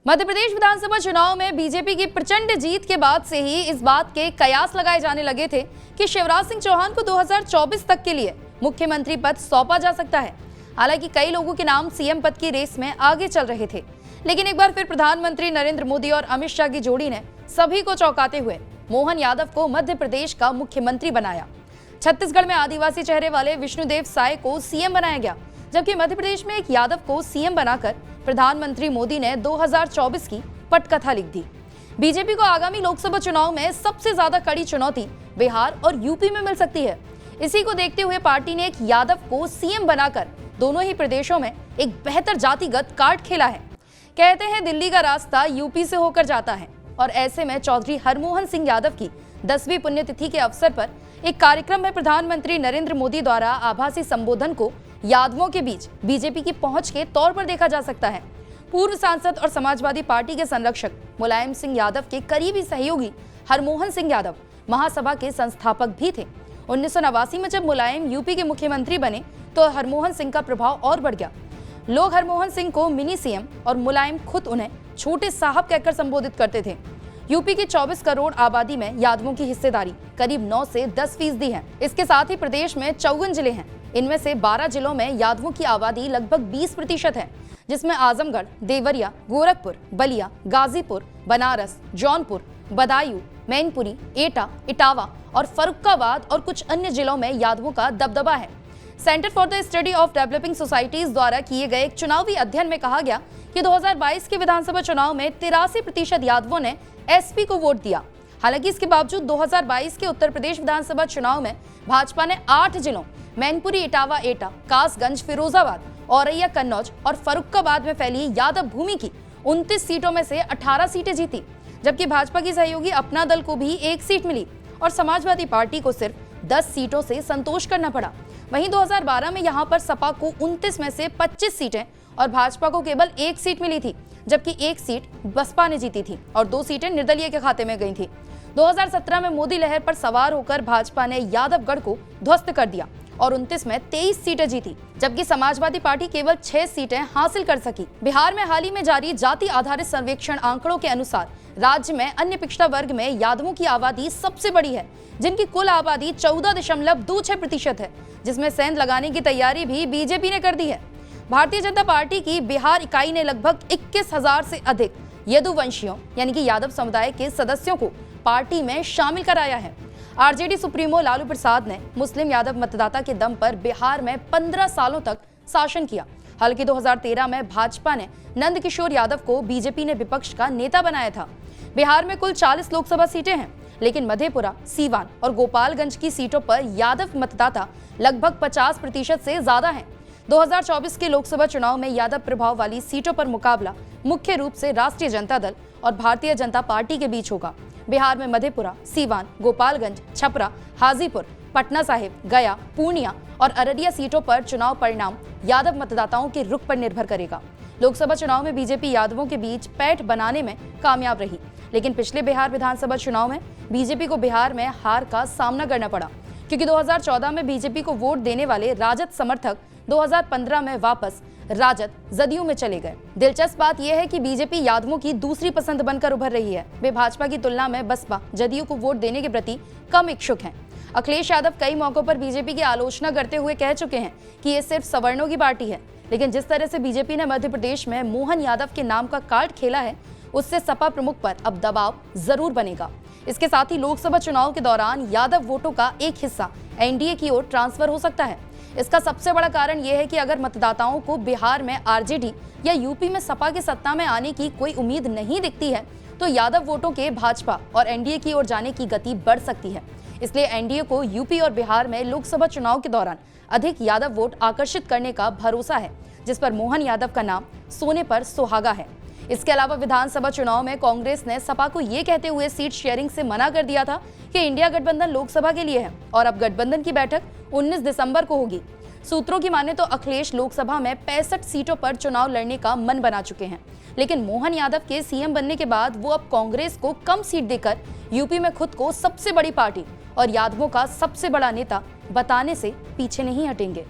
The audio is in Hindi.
मध्य प्रदेश विधानसभा चुनाव में बीजेपी की प्रचंड जीत के बाद से ही इस बात के कयास लगाए जाने लगे थे कि शिवराज सिंह चौहान को 2024 तक के लिए मुख्यमंत्री पद सौंपा जा सकता है। हालांकि कई लोगों के नाम सीएम पद की रेस में आगे चल रहे थे, लेकिन एक बार फिर प्रधानमंत्री नरेंद्र मोदी और अमित शाह की जोड़ी ने सभी को चौंकाते हुए मोहन यादव को मध्य प्रदेश का मुख्यमंत्री बनाया। छत्तीसगढ़ में आदिवासी चेहरे वाले विष्णुदेव साय को सीएम बनाया गया, जबकि मध्य प्रदेश में एक यादव को सीएम बनाकर प्रधानमंत्री मोदी ने 2024 की पटकथा लिख दी। बीजेपी को आगामी लोकसभा चुनाव में सबसे ज्यादा कड़ी चुनौती बिहार और यूपी में मिल सकती है। इसी को देखते हुए पार्टी ने एक यादव को सीएम बनाकर दोनों ही प्रदेशों में एक बेहतर जातिगत कार्ड खेला है। कहते हैं दिल्ली का रास्ता यूपी से होकर जाता है, और ऐसे में चौधरी हरमोहन सिंह यादव की 10वीं पुण्यतिथि के अवसर पर एक कार्यक्रम में प्रधानमंत्री नरेंद्र मोदी द्वारा आभासी संबोधन को यादवों के बीच बीजेपी की पहुंच के तौर पर देखा जा सकता है। पूर्व सांसद और समाजवादी पार्टी के संरक्षक मुलायम सिंह यादव के करीबी सहयोगी हरमोहन सिंह यादव महासभा के संस्थापक भी थे। 1989 में जब मुलायम यूपी के मुख्यमंत्री बने तो हरमोहन सिंह का प्रभाव और बढ़ गया। लोग हरमोहन सिंह को मिनी सीएम और मुलायम खुद उन्हें छोटे साहब कहकर संबोधित करते थे। यूपी की 24 करोड़ आबादी में यादवों की हिस्सेदारी करीब 9 से 10% है। इसके साथ ही प्रदेश में 54 जिले हैं। इनमें से 12 जिलों में यादवों की आबादी लगभग 20% है, जिसमें आजमगढ़, देवरिया, गोरखपुर, बलिया, गाजीपुर, बनारस, जौनपुर, बदायूं, मैनपुरी, एटा, इटावा और फर्रुखाबाद और कुछ अन्य जिलों में यादवों का दबदबा है। Centre for the study of developing societies द्वारा किए गए एक चुनावी अध्ययन में कहा गया कि 2022 के विधानसभा चुनाव में 83% यादवों ने एसपी को वोट दिया। हालांकि इसके बावजूद 2022 के उत्तर प्रदेश विधानसभा चुनाव में भाजपा ने 8 जिलों मैनपुरी, इटावा, एटा, कासगंज, फिरोजाबाद, औरैया, कन्नौज और फर्रुखाबाद में फैली यादव भूमि की 29 सीटों में से 18 सीटें जीती, जबकि भाजपा की सहयोगी अपना दल को भी 1 सीट मिली और समाजवादी पार्टी को सिर्फ 10 सीटों से संतोष करना पड़ा। वहीं 2012 में यहां पर सपा को 29 में से 25 सीटें और भाजपा को केवल 1 सीट मिली थी, जबकि 1 सीट बसपा ने जीती थी और 2 सीटें निर्दलीय के खाते में गई थी। 2017 में मोदी लहर पर सवार होकर भाजपा ने यादवगढ़ को ध्वस्त कर दिया और 29 में 23 सीटें जीती, जबकि समाजवादी पार्टी केवल 6 सीटें हासिल कर सकी। बिहार में हाल ही में जारी जाति आधारित सर्वेक्षण आंकड़ों के अनुसार राज्य में अन्य पिछड़ा वर्ग में यादवों की आबादी सबसे बड़ी है, जिनकी कुल आबादी 14.26% है, जिसमें सेंध लगाने की तैयारी भी बीजेपी ने कर दी है। भारतीय जनता पार्टी की बिहार इकाई ने लगभग 21,000 से अधिक यदुवंशियों यानी कि यादव समुदाय के सदस्यों को पार्टी में शामिल कराया है। आरजेडी सुप्रीमो लालू प्रसाद ने मुस्लिम यादव मतदाता के दम पर बिहार में 15 सालों तक शासन किया। हालांकि 2013 में भाजपा ने नंदकिशोर यादव को बीजेपी ने विपक्ष का नेता बनाया था। बिहार में कुल 40 लोकसभा सीटें हैं, लेकिन मधेपुरा, सीवान और गोपालगंज की सीटों पर यादव मतदाता लगभग 50% से ज्यादा हैं। 2024 के लोकसभा चुनाव में यादव प्रभाव वाली सीटों पर मुकाबला मुख्य रूप से राष्ट्रीय जनता दल और भारतीय जनता पार्टी के बीच होगा। बिहार में मधेपुरा, सीवान, गोपालगंज, छपरा, हाजीपुर, पटना साहिब, गया, पूर्णिया और अररिया सीटों पर चुनाव परिणाम यादव मतदाताओं के रुख पर निर्भर करेगा। लोकसभा चुनाव में बीजेपी यादवों के बीच पैठ बनाने में कामयाब रही, लेकिन पिछले बिहार विधानसभा चुनाव में बीजेपी को बिहार में हार का सामना करना पड़ा, क्योंकि 2014 में बीजेपी को वोट देने वाले राजद समर्थक 2015 में वापस राजद जदयू में चले गए। दिलचस्प बात यह है कि बीजेपी यादवों की दूसरी पसंद बनकर उभर रही है। वे भाजपा की तुलना में बसपा, जदयू को वोट देने के प्रति कम इच्छुक हैं। अखिलेश यादव कई मौकों पर बीजेपी की आलोचना करते हुए कह चुके हैं कि ये सिर्फ सवर्णों की पार्टी है, लेकिन जिस तरह से बीजेपी ने मध्य प्रदेश में मोहन यादव के नाम का कार्ड खेला है, उससे सपा प्रमुख पर अब दबाव जरूर बनेगा। इसके साथ ही लोकसभा चुनाव के दौरान यादव वोटों का एक हिस्सा एनडीए की ओर ट्रांसफर हो सकता है। इसका सबसे बड़ा कारण यह है कि अगर मतदाताओं को बिहार में आरजेडी या यूपी में सपा के सत्ता में आने की कोई उम्मीद नहीं दिखती है, तो यादव वोटों के भाजपा और एनडीए की ओर जाने की गति बढ़ सकती है। इसलिए एनडीए को यूपी और बिहार में लोकसभा चुनाव के दौरान अधिक यादव वोट आकर्षित करने का भरोसा है, जिस पर मोहन यादव का नाम सोने पर सुहागा है। इसके अलावा विधानसभा चुनाव में कांग्रेस ने सपा को ये कहते हुए सीट शेयरिंग से मना कर दिया था कि इंडिया गठबंधन लोकसभा के लिए है और अब गठबंधन की बैठक 19 दिसंबर को होगी। सूत्रों की माने तो अखिलेश लोकसभा में 65 सीटों पर चुनाव लड़ने का मन बना चुके हैं, लेकिन मोहन यादव के सीएम बनने के बाद वो अब कांग्रेस को कम सीट देकर यूपी में खुद को सबसे बड़ी पार्टी और यादवों का सबसे बड़ा नेता बताने से पीछे नहीं हटेंगे।